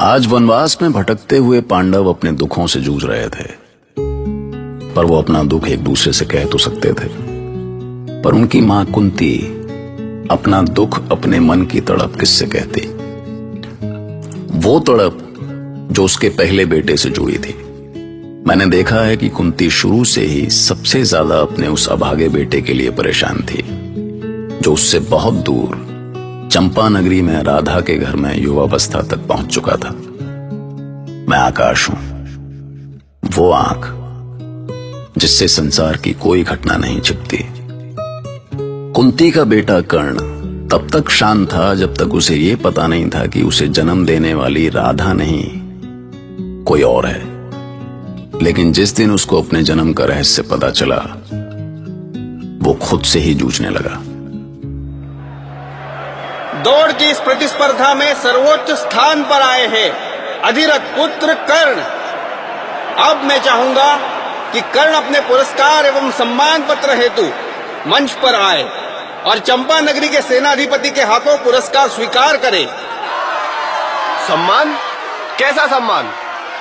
आज वनवास में भटकते हुए पांडव अपने दुखों से जूझ रहे थे, पर वो अपना दुख एक दूसरे से कह तो सकते थे। पर उनकी मां कुंती अपना दुख अपने मन की तड़प किससे कहती? वो तड़प जो उसके पहले बेटे से जुड़ी थी। मैंने देखा है कि कुंती शुरू से ही सबसे ज्यादा अपने उस अभागे बेटे के लिए परेशान थी, जो उससे बहुत दूर चंपा नगरी में राधा के घर में युवावस्था तक पहुंच चुका था। मैं आकाश हूं, वो आंख जिससे संसार की कोई घटना नहीं छिपती। कुंती का बेटा कर्ण तब तक शांत था जब तक उसे यह पता नहीं था कि उसे जन्म देने वाली राधा नहीं, कोई और है। लेकिन जिस दिन उसको अपने जन्म का रहस्य पता चला, वो खुद से ही जूझने लगा। दौड़ की इस प्रतिस्पर्धा में सर्वोच्च स्थान पर आए हैं अधिरथ पुत्र कर्ण। अब मैं चाहूंगा कि कर्ण अपने पुरस्कार एवं सम्मान पत्र हेतु मंच पर आए और चंपा नगरी के सेनाधिपति के हाथों पुरस्कार स्वीकार करे। सम्मान? कैसा सम्मान?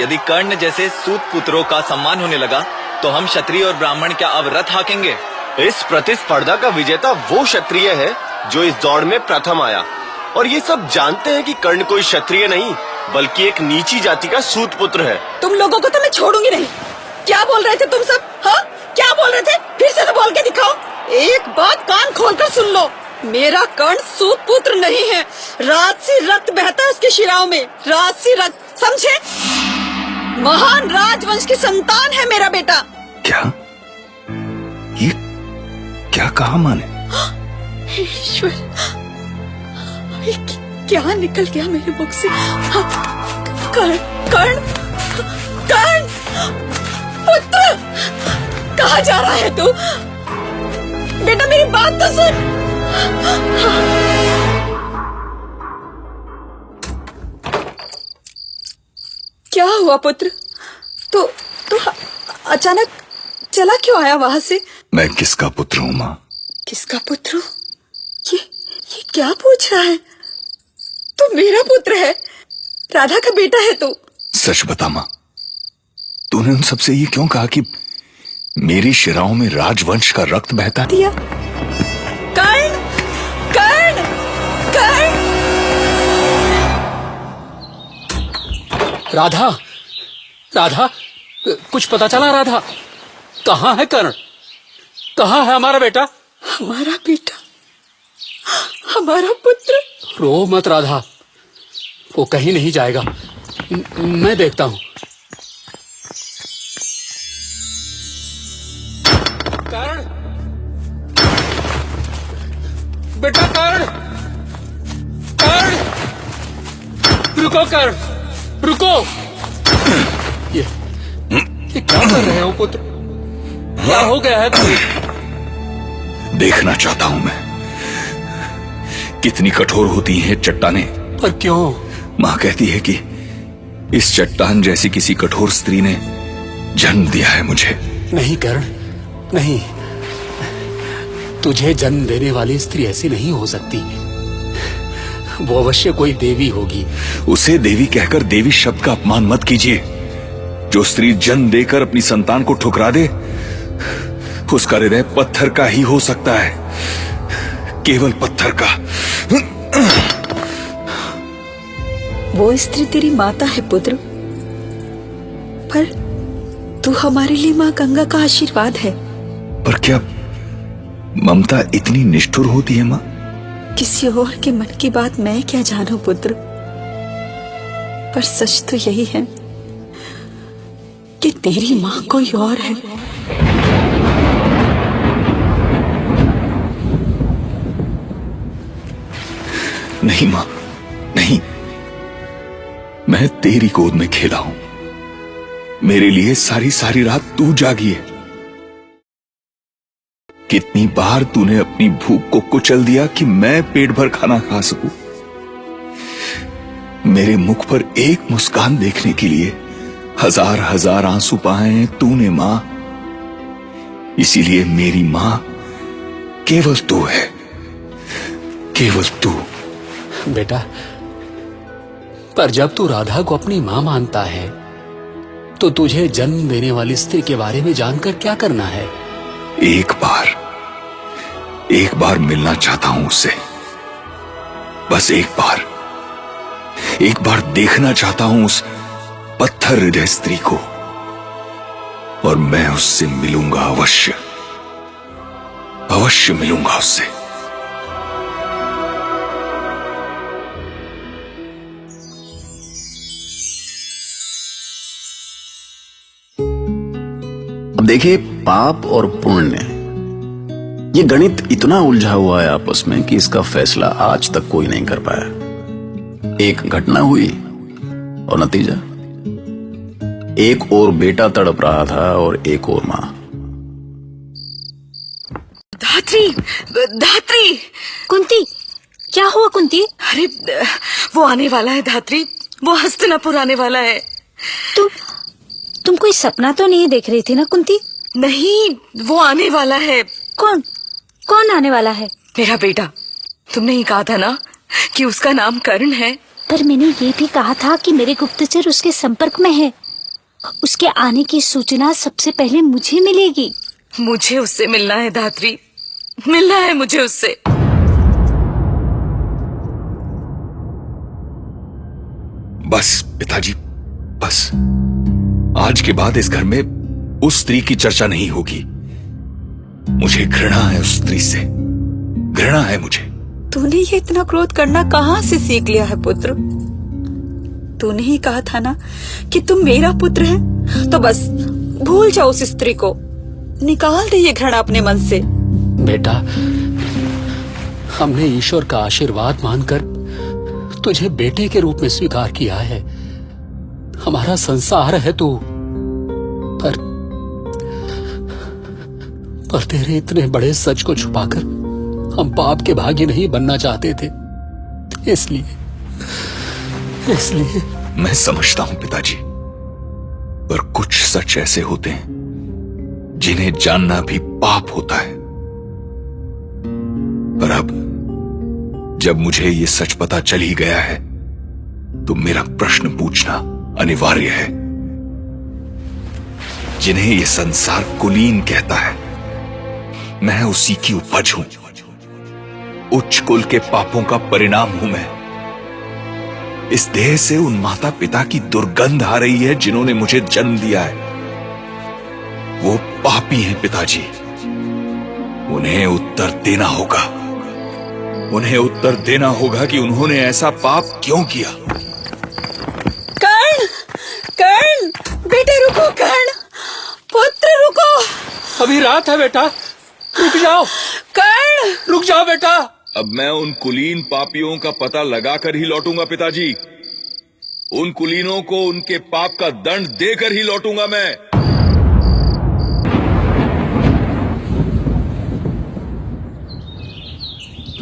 यदि कर्ण जैसे सूत पुत्रों का सम्मान होने लगा तो हम क्षत्रिय और ब्राह्मण क्या अब रथ हाकेंगे? इस प्रतिस्पर्धा का विजेता वो क्षत्रिय है जो इस दौड़ में प्रथम आया, और ये सब जानते हैं कि कर्ण कोई क्षत्रिय नहीं बल्कि एक नीची जाति का सूत पुत्र है। तुम लोगों को तो मैं छोड़ूंगी नहीं। क्या बोल रहे थे तुम सब? हाँ, क्या बोल रहे थे? फिर से तो बोल के दिखाओ। एक बात कान खोलकर सुन लो, मेरा कर्ण सूत पुत्र नहीं है। राजसी रक्त बहता है उसके शिराओं में, राजसी रक्त, समझे? महान राजवंश की संतान है मेरा बेटा। क्या? ये क्या कहा माँ ने? ईश्वर, क्या निकल गया मेरे मुख से? कर्ण, कर्ण, कर्ण, पुत्र, कहाँ जा रहा है तू? बेटा मेरी बात तो सुन। क्या हुआ पुत्र? तो अचानक चला क्यों आया वहां से? मैं किसका पुत्र हूँ माँ? किसका पुत्र? ये क्या पूछ रहा है? तू मेरा पुत्र है, राधा का बेटा है तू। सच बता माँ, तूने उन सबसे ये क्यों कहा कि मेरी शिराओं में राजवंश का रक्त बहता है? दिया। कर्ण, कर्ण, कर्ण। राधा, राधा, कुछ पता चला? राधा, कहाँ है कर्ण? कहाँ है हमारा बेटा? हमारा बेटा, हमारा पुत्र। रो मत राधा, वो कहीं नहीं जाएगा। मैं देखता हूँ। कर्ण, बेटा कर्ण, कर्ण, रुको कर्ण, रुको। ये क्या कर रहे हो पुत्र? क्या हो गया है तुम्हें? देखना चाहता हूं मैं, कितनी कठोर होती हैं चट्टानें। पर क्यों? मां कहती है कि इस चट्टान जैसी किसी कठोर स्त्री ने जन्म दिया है मुझे। नहीं कर्ण, नहीं, तुझे जन्म देने वाली स्त्री ऐसी नहीं हो सकती। वो अवश्य कोई देवी होगी। उसे देवी कहकर देवी शब्द का अपमान मत कीजिए। जो स्त्री जन्म देकर अपनी संतान को ठुकरा दे, उसका हृदय पत्थर का ही हो सकता है, केवल पत्थर का। वो स्त्री तेरी माता है पुत्र, पर तू हमारे लिए माँ गंगा का आशीर्वाद है। पर क्या ममता इतनी निष्ठुर होती है माँ? किसी और के मन की बात मैं क्या जानूं पुत्र, पर सच तो यही है कि तेरी माँ कोई और है। नहीं माँ, नहीं, मैं तेरी गोद में खेला हूं। मेरे लिए सारी सारी रात तू जागी है। कितनी बार तूने अपनी भूख को कुचल दिया कि मैं पेट भर खाना खा सकूं। मेरे मुख पर एक मुस्कान देखने के लिए हजार हजार आंसू बहाए हैं तूने मां। इसीलिए मेरी मां केवल तू है, केवल तू। बेटा, पर जब तू राधा को अपनी मां मानता है तो तुझे जन्म देने वाली स्त्री के बारे में जानकर क्या करना है? एक बार मिलना चाहता हूं उससे, बस एक बार देखना चाहता हूं उस पत्थर हृदय स्त्री को, और मैं उससे मिलूंगा, अवश्य मिलूंगा उससे। अब देखिए, पाप और पुण्य, ये गणित इतना उलझा हुआ है आपस में कि इसका फैसला आज तक कोई नहीं कर पाया। एक घटना हुई और नतीजा, एक और बेटा तड़प रहा था और एक और मां। धात्री कुंती, क्या हुआ कुंती? अरे वो आने वाला है धात्री, वो हस्तिनापुर आने वाला है। तुम कोई सपना तो नहीं देख रही थी ना कुंती? नहीं, वो आने वाला है। कौन आने वाला है? मेरा बेटा। तुमने ही कहा था ना कि उसका नाम कर्ण है। पर मैंने ये भी कहा था कि मेरे गुप्तचर उसके संपर्क में है। उसके आने की सूचना सबसे पहले मुझे मिलेगी। मुझे उससे मिलना है धात्री, मिलना है मुझे उससे। बस पिताजी, बस आज के बाद इस घर में उस स्त्री की चर्चा नहीं होगी। मुझे घृणा है उस स्त्री से, घृणा है मुझे। तूने ये इतना क्रोध करना कहाँ से सीख लिया है पुत्र? तूने ही कहा था ना कि तुम मेरा पुत्र है, तो बस भूल जाओ उस स्त्री को, निकाल दे ये घृणा अपने मन से। बेटा, हमने ईश्वर का आशीर्वाद मानकर तुझे बेटे के रूप में स्वीकार किया है। हमारा संसार है तू, पर तेरे इतने बड़े सच को छुपाकर हम पाप के भागी नहीं बनना चाहते थे। इसलिए मैं समझता हूं पिताजी, पर कुछ सच ऐसे होते हैं जिन्हें जानना भी पाप होता है। पर अब जब मुझे ये सच पता चल ही गया है, तो मेरा प्रश्न पूछना अनिवार्य है। जिन्हें ये संसार कुलीन कहता है, मैं उसी की उपज हूं। उच्च कुल के पापों का परिणाम हूं मैं। इस देह से उन माता पिता की दुर्गंध आ रही है जिन्होंने मुझे जन्म दिया है। वो पापी हैं पिताजी, उन्हें उत्तर देना होगा। उन्हें उत्तर देना होगा कि उन्होंने ऐसा पाप क्यों किया। कर्ण, बेटे रुको, कर्ण पुत्र रुको। अभी रात है बेटा, रुक जाओ। कर्ण, रुक जाओ बेटा। अब मैं उन कुलीन पापियों का पता लगाकर ही लौटूंगा पिताजी। उन कुलीनों को उनके पाप का दंड देकर ही लौटूंगा मैं।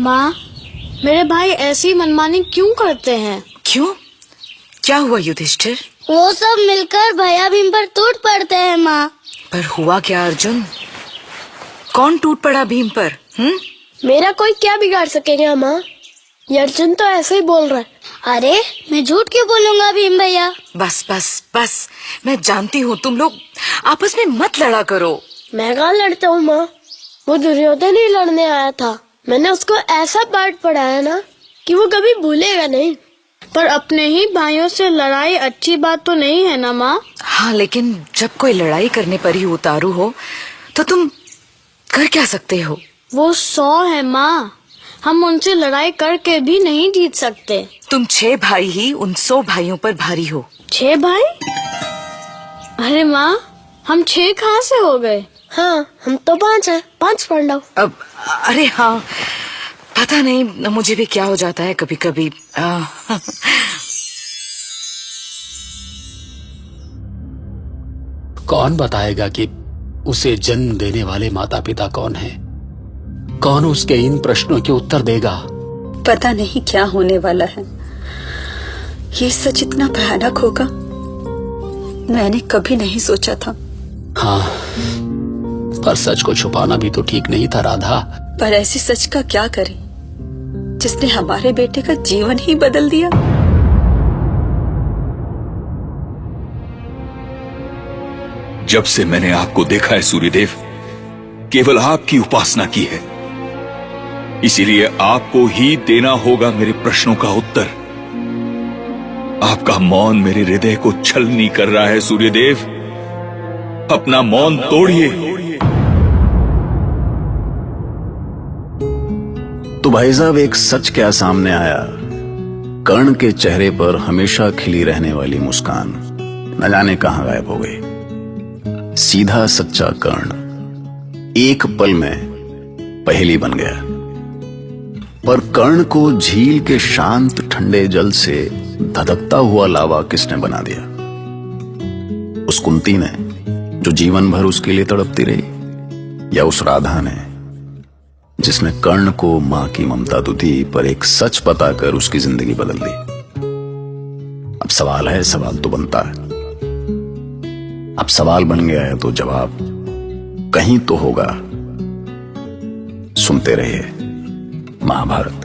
माँ, मेरे भाई ऐसी मनमानी क्यों करते हैं? क्यों? क्या हुआ युधिष्ठिर? वो सब मिलकर भैया भीम पर टूट पड़ते हैं माँ। पर हुआ क्या अर्जुन? कौन टूट पड़ा भीम पर? मेरा कोई क्या बिगाड़ सकेगा माँ? ये अर्जुन तो ऐसे ही बोल रहा है। अरे मैं झूठ क्यों बोलूंगा भीम भैया? बस बस बस, मैं जानती हूँ तुम लोग आपस में मत लड़ा करो। मैं कहाँ लड़ता हूँ माँ? वो दुर्योधन ही लड़ने आया था। मैंने उसको ऐसा पाठ पढ़ाया ना कि वो कभी भूलेगा नहीं। पर अपने ही भाइयों से लड़ाई अच्छी बात तो नहीं है ना माँ? हाँ, लेकिन जब कोई लड़ाई करने पर ही उतारू हो तो तुम कर क्या सकते हो? वो 100 है माँ, हम उनसे लड़ाई करके भी नहीं जीत सकते। तुम 6 भाई ही उन 100 भाइयों पर भारी हो। 6 भाई? अरे माँ, हम 6 कहाँ से हो गए? हाँ, हम तो 5 हैं, 5 पांडव। अब अरे हाँ, पता नहीं मुझे भी क्या हो जाता है कभी कभी। कौन बताएगा कि उसे जन्म देने वाले माता पिता कौन हैं? कौन उसके इन प्रश्नों के उत्तर देगा? पता नहीं क्या होने वाला है। ये सच इतना भयानक होगा, मैंने कभी नहीं सोचा था। हाँ, पर सच को छुपाना भी तो ठीक नहीं था राधा। पर ऐसी सच का क्या करें जिसने हमारे बेटे का जीवन ही बदल दिया। जब से मैंने आपको देखा है सूर्यदेव, केवल आपकी उपासना की है। इसीलिए आपको ही देना होगा मेरे प्रश्नों का उत्तर। आपका मौन मेरे हृदय को छलनी कर रहा है सूर्यदेव। अपना मौन तोड़िए। तो भाई साहब, एक सच क्या सामने आया। कर्ण के चेहरे पर हमेशा खिली रहने वाली मुस्कान न जाने कहां गायब हो गई। सीधा सच्चा कर्ण एक पल में पहेली बन गया। पर कर्ण को झील के शांत ठंडे जल से धधकता हुआ लावा किसने बना दिया? उस कुंती ने जो जीवन भर उसके लिए तड़पती रही, या उस राधा ने जिसने कर्ण को मां की ममता तो दी पर एक सच बताकर उसकी जिंदगी बदल दी? अब सवाल है, सवाल तो बनता है। अब सवाल बन गया है तो जवाब कहीं तो होगा। सुनते रहिए महाभारत।